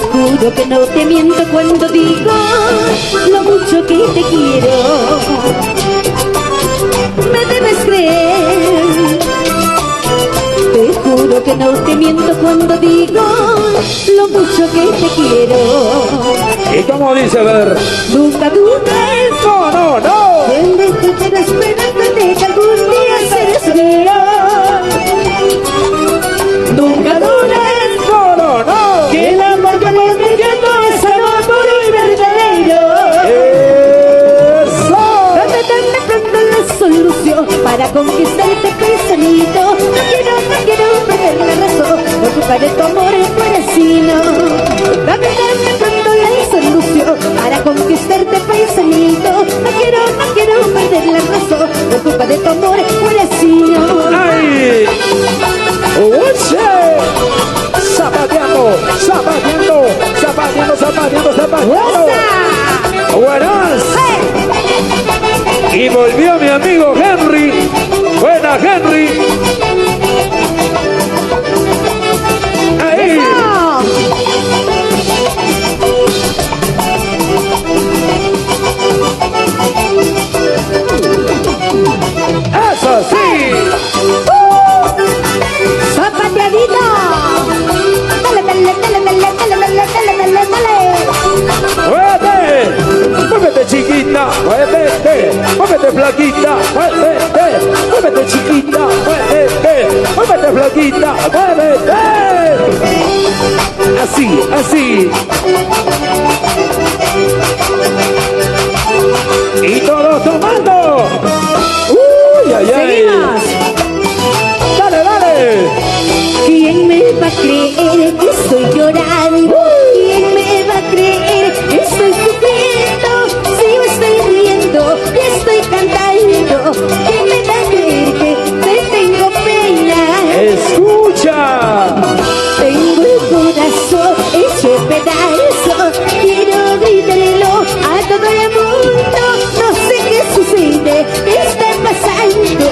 juro que no te miento cuando digo lo mucho que te quiero. Me debes creer. Te juro que no te miento cuando digo lo mucho que te quiero. ¿Y cómo dice, a ver? Nunca dudes. No, no, no. Siempre te quedo esperándote que algún día serás mío. Nunca dudes. No, no, no. Que el amor que me metiendo es amor puro y verdadero. Eso. Dame pronto la solución para conquistarte, pesanito. No quiero perder la razón. Ocuparé tu amor en corazón. Dame pronto la solución para conquistarte, paisanito. No quiero perder la razón. Ocuparé tu amor en corazón. ¡Ay! ¡Oye! Zapateando, zapateando, zapateando, zapateando, zapateando. Buenas. Y volvió mi amigo Henry. Buena, Henry. Ahí. Eso sí. Zapateadito. Dale, dale, dale, dale, dale, dale, dale, dale, dale. ¡Muévete! ¡Muévete, chiquita! ¡Muévete! ¡Muévete, flaquita! ¡Muévete! ¡Muévete, chiquita! ¡Muévete! ¡Muévete, flaquita! ¡Muévete! Así, así. Y todos tomando. ¡Uy, ay, ay! Seguimos. ¡Dale, dale! ¿Quién me va a creer que estoy llorando? ¿Quién me va a creer que estoy sufriendo? Si yo estoy riendo y estoy cantando. ¿Quién me va a creer que te tengo pena? ¡Escucha! Tengo el corazón hecho pedazo. Quiero gritarlo a todo el mundo. No sé qué sucede, qué está pasando.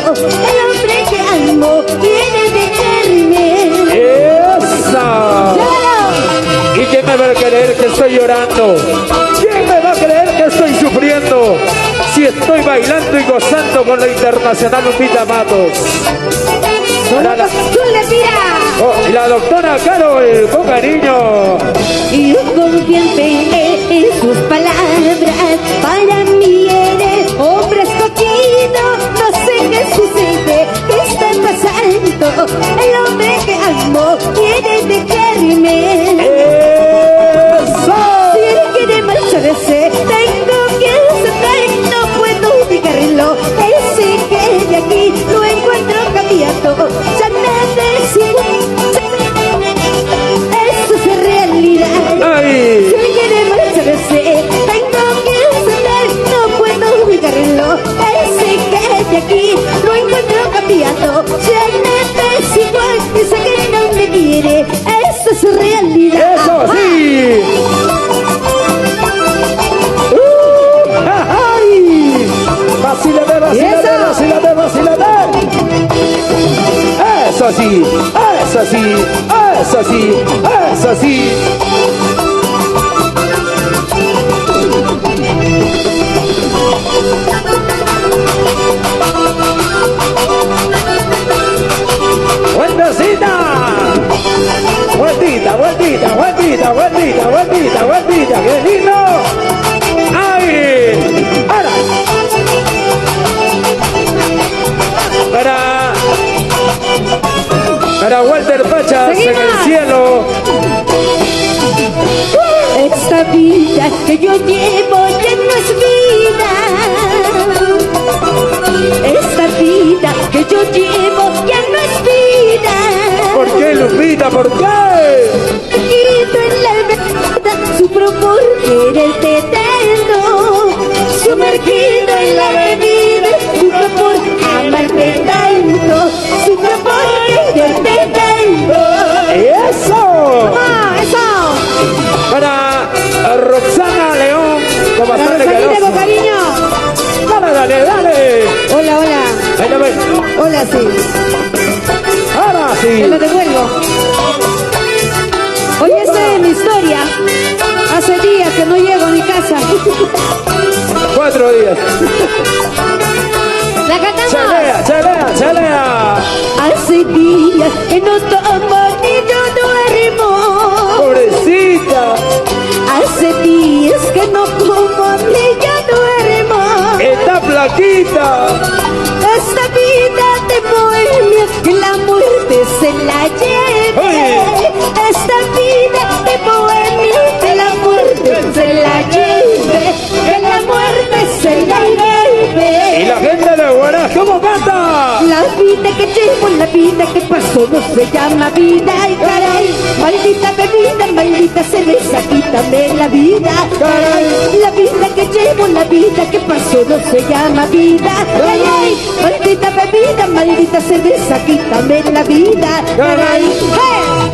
El hombre que amo quiere dejarme. ¡Esa! ¿Y quién me va a creer que estoy llorando? ¿Quién me va a creer que estoy sufriendo? Si estoy bailando y gozando con la internacional Lupita Matos. ¡Tú le tiras! Oh, y la doctora Carol, con cariño. Y yo confiante en sus palabras. Para mí eres hombre escogido. No sé qué sucede, qué está pasando. El hombre que amo quiere dejarme. ¡Eso! Si él quiere marcharse, tengo que aceptar. No puedo negarlo. Ese que de aquí lo encuentro cambiado. Ya nada es igual. Esto es realidad. ¡Ay! Si él quiere marcharse, tengo que aceptar. No puedo negarlo. Ese que de aquí lo encuentro cambiado. Ya nada es igual. Dice que no me quiere. Esto es realidad. ¡Eso sí! ¡Ay! ¡Vacílate, vacílate, vacílate, vacílate! ¡Eso sí! ¡Eso sí! ¡Eso sí! ¡Eso sí! ¡Vueltecita! ¡Vueltita, vueltita, vueltita, vueltita, vueltita, vueltita! ¡Qué lindo! ¡Ay! ¡Ahora! Para Walter Pachas en el cielo. Esta vida que yo llevo ya no es vida. Esta vida que yo llevo ya no es vida. ¿Por qué, Lupita? ¿Por qué? Quito en la alberca, sufro por quererte tanto. Sumergido en la bebida, sufro por amarte tanto. Sufro por quererte tanto. ¡Eso! ¡Eso! Para Roxana León, como Para bastante Rosalita con cariño. Dale, dale, dale. Hola, hola. Ahí lo ves. Hola, sí. Ahora sí. Te lo devuelvo. Hoy esta es mi historia. días. La cantamos. Chalea, chalea, chalea. Hace días que no tomo ni yo duermo. Pobrecita. Hace días que no como ni yo duermo. Está flaquita. Esta vida de bohemia que la muerte se la lleve. Oye. Esta vida de bohemia que la muerte se la lleve. Que la muerte se la lleve. Y la gente de Huaraz, ¿cómo canta? La vida que llevo, la vida que pasó no se llama vida. Ay, caray, maldita bebida, maldita cerveza, quítame la vida. Caray, la vida que llevo, la vida que pasó no se llama vida. Ay, ay, maldita bebida, maldita cerveza, quítame la vida. Caray, ¡hey!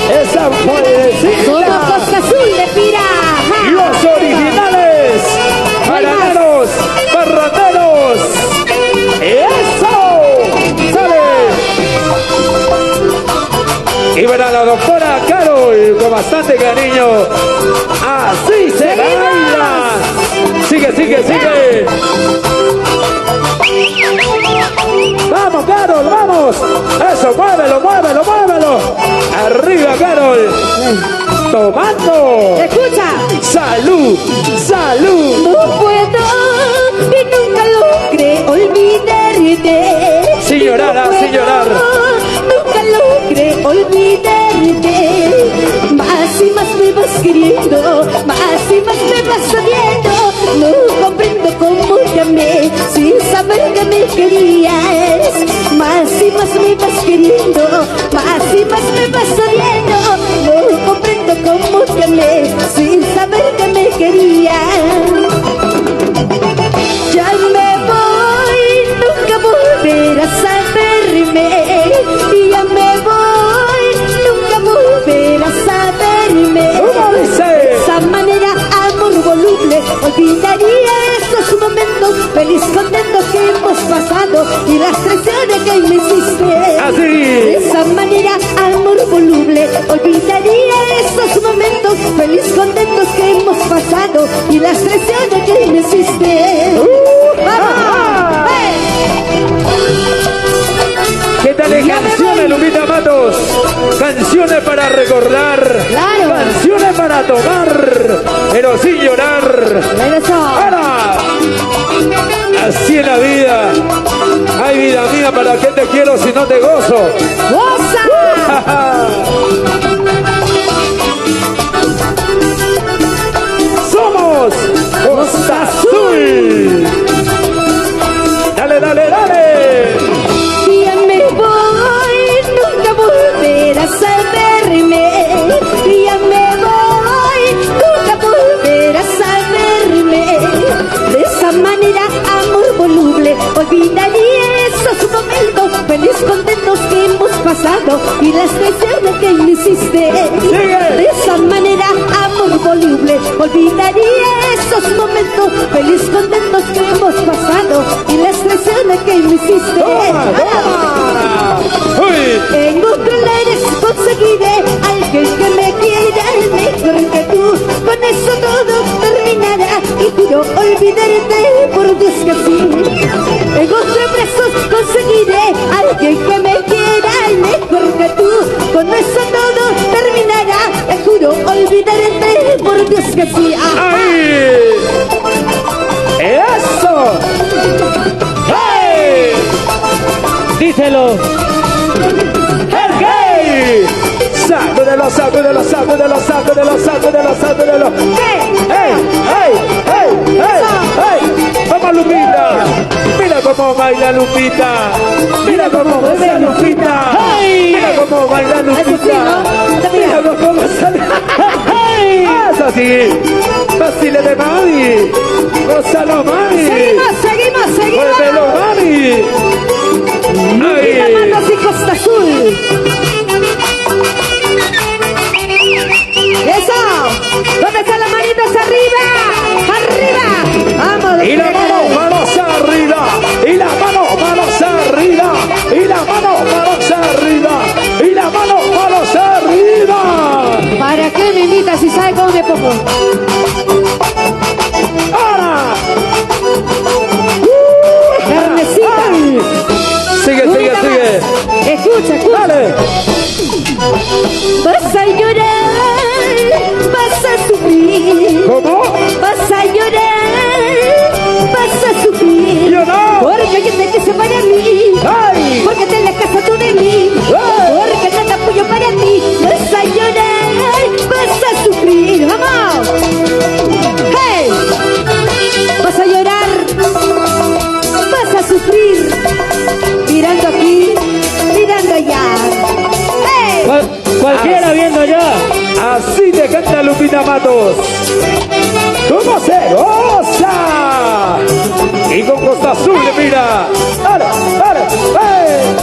Esa pobrecita. Somos Costa Azul de Pira. ¡Ja! Los originales. Bananeros, parranderos. ¡Eso! ¡Sale! Y verá la doctora Carol con bastante cariño. Así se baila. Sigue, sigue, sigue. Vamos, Carol, vamos. Eso, muévelo, muévelo, muévelo. Arriba, Carol. Tomando. Escucha. Salud, salud. No puedo y nunca logré olvidarte. Sin llorar, No puedo, sin llorar. Nunca logré olvidarte. Más y más me vas queriendo, más y más me vas odiando. No comprendo cómo te amé sin saber que me querías. Más y más me vas queriendo, más y más me vas odiando. No comprendo cómo te amé sin saber que me querías. Ya me voy, nunca volverás a verme. Ya me voy, nunca volverás a verme. ¿Cómo dice? De esa manera, amor voluble, olvidaría esos momentos feliz contentos que hemos pasado y las traiciones que me hiciste. Así. De esa manera, amor voluble, olvidaría esos momentos feliz contentos que hemos pasado y las traiciones que me hiciste. ¡Vamos! ¿Qué tal de canciones, Lupita Matos? Canciones para recordar. Claro. Canciones para tomar, pero sin llorar. Regresó. ¡Ahora! Así es la vida. Ay, vida mía, ¿para qué te quiero si no te gozo? ¡Goza! ¡Somos Costa Azul! ¡Dale, dale, dale! Ya me voy, nunca volverás a verme. Ya me voy, nunca volverás a verme. De esa manera, amor voluble, olvidaría esos momentos feliz contentos que hemos pasado y las traiciones que me hiciste. De esa manera, amor voluble, olvidaría esos momentos feliz contentos que hemos pasado y las traiciones que me hiciste. ¡Toma, toma! ¡Uy! En otro aires conseguiré alguien que me quiera mejor que tú. Con eso todo terminará y juro olvidarte, por Dios que sí. En otros brazos conseguiré alguien que me quiera mejor que tú. Con eso todo terminará y juro olvidarte, por Dios que sí. ¡Ahí! ¡Eso! ¡Hey! Díselo. ¡Hey! ¡Sácudelo, sácudelo, sácudelo, sácudelo, sácudelo, sácudelo! ¡Hey! ¡Hey! ¡Hey! ¡Hey! ¡Hey! ¡Vamos, Lupita! ¡Mira cómo baila Lupita! ¡Mira cómo baila Lupita! ¡Mira cómo baila Lupita! ¡Mira cómo sale! ¡Hey! ¡Es así! ¡Vacile de mami! ¡Gózalo, mami! Seguimos, seguimos, seguimos. ¡Muévelo, mami! ¡Ay! Matos y Costa Azul. ¡Eso! ¿Dónde están las manitas arriba? ¡Arriba! ¡Vamos! Y la mano, manos arriba. Y la mano, manos arriba. Y la mano, manos arriba. Y la mano, manos arriba. ¡Ahora! Carnecita. ¡Ay! Sigue, sigue, Una sigue. más. Escucha, escucha. Dale. Vas a llorar, vas a sufrir. ¿Cómo? Vas a llorar, vas a sufrir. Yo no. Porque yo te quise para mí. ¡Ay! Porque te alejas tú de mí. Porque no te apoyo para ti. Vas a llorar, vas a sufrir. ¡Vamos! ¡Hey! Vas a llorar, vas a sufrir. Mirando aquí, mirando allá. ¡Hey! Cualquiera viendo allá. Así te canta Lupita Matos. ¿Cómo se goza? Y con Costa Azul, mira. ¡Dale, dale! ¡Eh!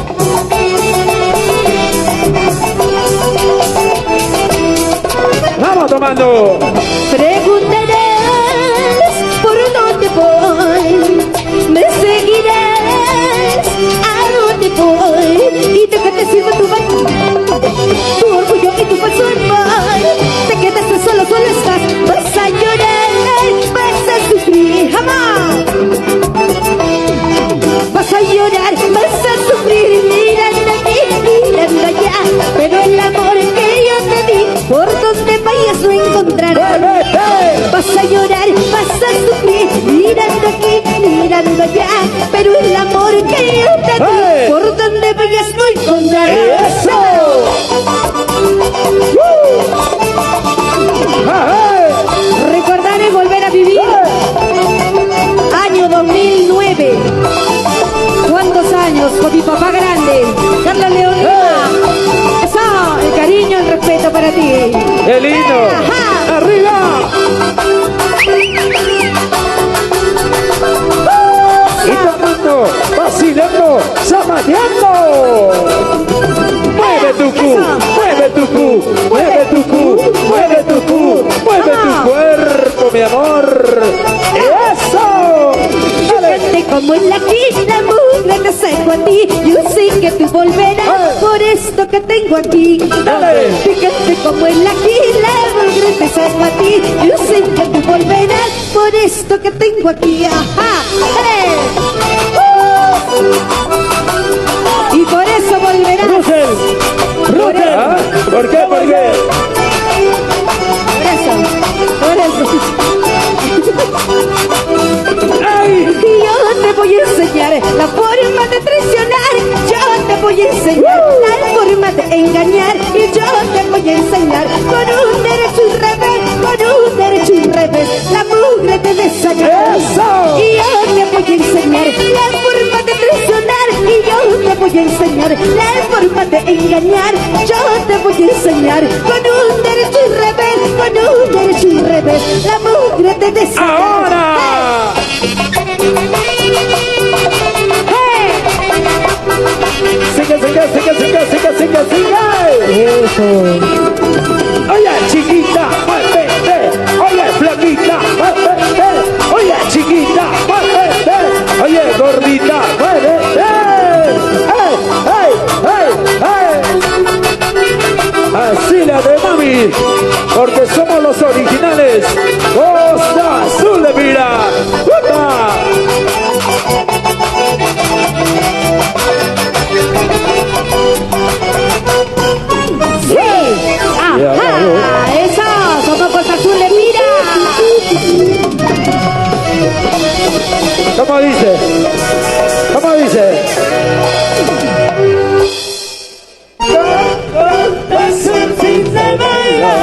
¡Vamos tomando! Preguntarás por dónde voy, me seguirás a dónde voy y deja que sirva tu orgullo y tu falso amor. Te quedaste solo, solo estás, vas a llorar, vas a sufrir, jamás. Vas a llorar, vas a sufrir, mirando aquí, mirando allá, pero el amor que yo te di, por donde vayas lo encontrarás. Vas a llorar, vas a sufrir, mirando aquí, mirando allá, pero el amor que yo te di, por donde vayas lo encontrarás. ¡Eso! Recordar es volver a vivir. Año 2009. ¿Cuántos años con mi papá grande? Carlos León Lima. Eso, el cariño, el respeto para ti. ¡Qué lindo! Ajá. ¡Arriba! Y tomando, vacilando, zapateando. Mueve tu cu, mueve tu cu, mueve tu cu, mueve tu cu, mueve tu cuerpo, mi amor. ¡Eso! ¡Dale! Fíjate como en la aquí, la mugre te saco a ti. Yo sé que tú volverás por esto que tengo aquí. Dale. Fíjate como en la aquí, la mugre te saco a ti. Yo sé que tú volverás por esto que tengo aquí. Ajá. Y por eso volverás. Russell. ¿Ah? ¿Por qué? ¿Por qué? Por eso. ¡Ay! Y yo te voy a enseñar la forma de traicionar. Yo te voy a enseñar la forma de engañar. Y yo te voy a enseñar con un derecho y revés, con un derecho y revés, la mugre te desagrada. ¡Eso! Y yo te voy a enseñar la forma de traicionar. Y yo te voy a enseñar la forma de engañar. Yo te voy a enseñar con un derecho y revés, con un derecho y revés, la mugre te desagrada. ¡Ahora! Sigue, sigue, sigue, sigue, sigue, sigue, sigue. Eso. Oye, chiquita, muévete. Oye, flaquita, muévete. Oye, chiquita, muévete. Oye, gordita, muévete. ¡Hey, hey, hey, hey! Así la de mami, porque somos los originales. Costa Azul, mira. ¡Upa! Sí, ajá, eso, somos Costa Azul, mira. ¿Cómo dice? ¿Cómo dice? Es el fin de semana.